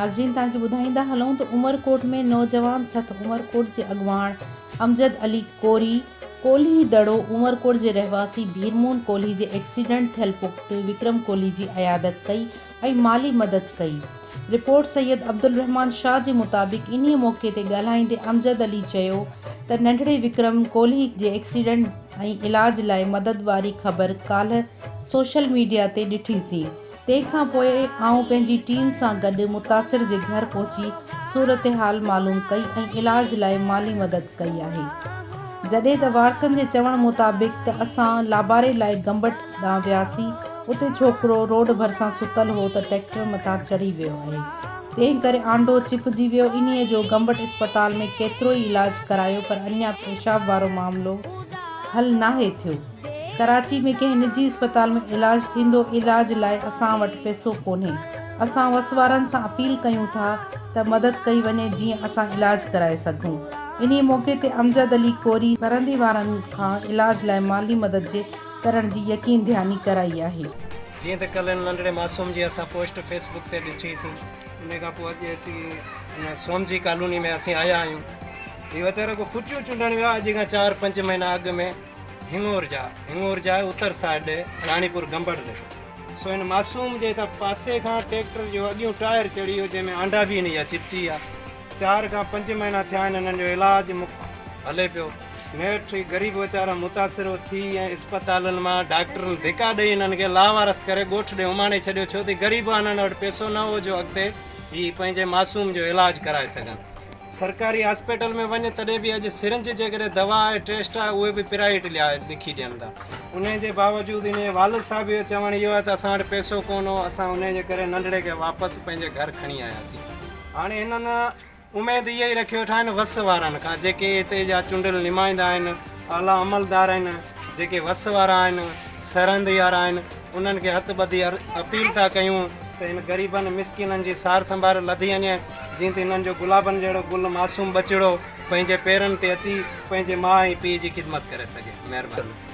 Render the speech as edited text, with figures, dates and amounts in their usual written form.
नाज़रीन तव्हांखे ॿुधाईंदा हलूं त उमरकोट में नौजवान सथ उमरकोट जे अॻवान अमजद अली कोहली दड़ो उमरकोट जे रहवासी भीरमून कोहली जे एक्सीडेंट थियल पुट विक्रम कोहली जी अयादत कई ऐं माली मदद कई। रिपोर्ट सैयद अब्दुल रहमान शाह जे मुताबिक़ इन्हीअ मौक़े ते ॻाल्हाईंदे अमजद अली चयो त नंढड़े विक्रम कोहली जे एक्सीडेंट ऐं इलाज लाइ मदद वारी ख़बर काल्ह सोशल मीडिया ते ॾिठीसीं। तंहिंखां पोइ आउं पंहिंजी टीम सां गॾु मुतासिर जे घर पहुची सूरत हाल मालूम कई ऐं इलाज लाइ माली मदद कई आहे। जॾहिं त वारसनि जे चवण मुताबिक़ त असां लाबारे लाइ गंबट ॾांहुं वियासीं, उते छोकिरो रोड भरिसां सुतल हो त ट्रैक्टर मथां चढ़ी वियो आहे। तंहिं करे आंडो चिपजी वियो। इन्हीअ जो गंबट अस्पताल में केतिरो ई इलाज करायो पर अञा पेशाब वारो मामिलो हल नाहे थियो। कराची में कंहिं निजी अस्पताल में इलाज थींदो, इलाज लाइ असां वटि पैसो कोन्हे। असां वसवारनि सां अपील कयूं था त मदद कई वञे जीअं असां इलाज कराए सघूं। इन्हीअ मौक़े ते अमजद अली कोहली सरहंदी वारनि खां इलाज लाइ माली मदद जे करण जी यकीन दहानी कराई आहे। जीअं त कल्ह नंढड़े मासूम जी असां पोस्ट फेसबुक ते ॾिठीसीं, उन खां पोइ अॼु अची सोमजी कॉलोनी में असीं आया आहियूं। हीअ वीचारो को खुटियूं चूंडण विया अॼु खां 4-5 महीना अॻु में हिंगोर जा उत्तर साइड रानीपुर गंबड़ ते। सो इन मासूम जे त पासे खां ट्रैक्टर जो अॻियूं टायर चढ़ी वियो जंहिंमें आंडा बि हिन जा चिपची विया। 4 खां 5 महीना थिया आहिनि हिननि जो इलाज हले पियो। नेठि ग़रीब वीचारा मुतासिर थी ऐं अस्पतालनि मां डॉक्टरनि धिका ॾेई हिननि खे लावारस करे ॻोठ ॾे उमाणे छॾियो, छो त ग़रीब हिननि वटि पैसो न हो जो अॻिते हीअ पंहिंजे मासूम जो इलाज कराए सघनि। सरकारी हॉस्पिटल में वञे तॾहिं बि अॼु सिरिंज जे करे दवा आहे, टेस्ट आहे, उहे बि प्राइवेट लिखी ॾियनि था। उन जे बावजूदि इन वालिद साहब जो चवणु इहो आहे त असां वटि पैसो कोन हो, असां उन जे करे नंढड़े खे वापसि पंहिंजे घर खणी आयासीं। हाणे हिननि उमेदु इहा ई रखियो वेठा आहिनि वस वारनि खां, जेके हिते जा चूंडियल नुमाइंदा आहिनि, आला अमलदार आहिनि, जेके वस वारा आहिनि, सरहंदी वारा आहिनि, उन्हनि खे हथ ॿधी अपील था कयूं त हिन ग़रीबनि मिसकिननि जी सार संभाल लधी वञे, जीअं त हिननि जो गुलाबनि जहिड़ो गुल मासूम बचिड़ो पंहिंजे पेरनि ते अची पंहिंजे माउ ऐं पीउ जी ख़िदमत करे सघे। महिरबानी।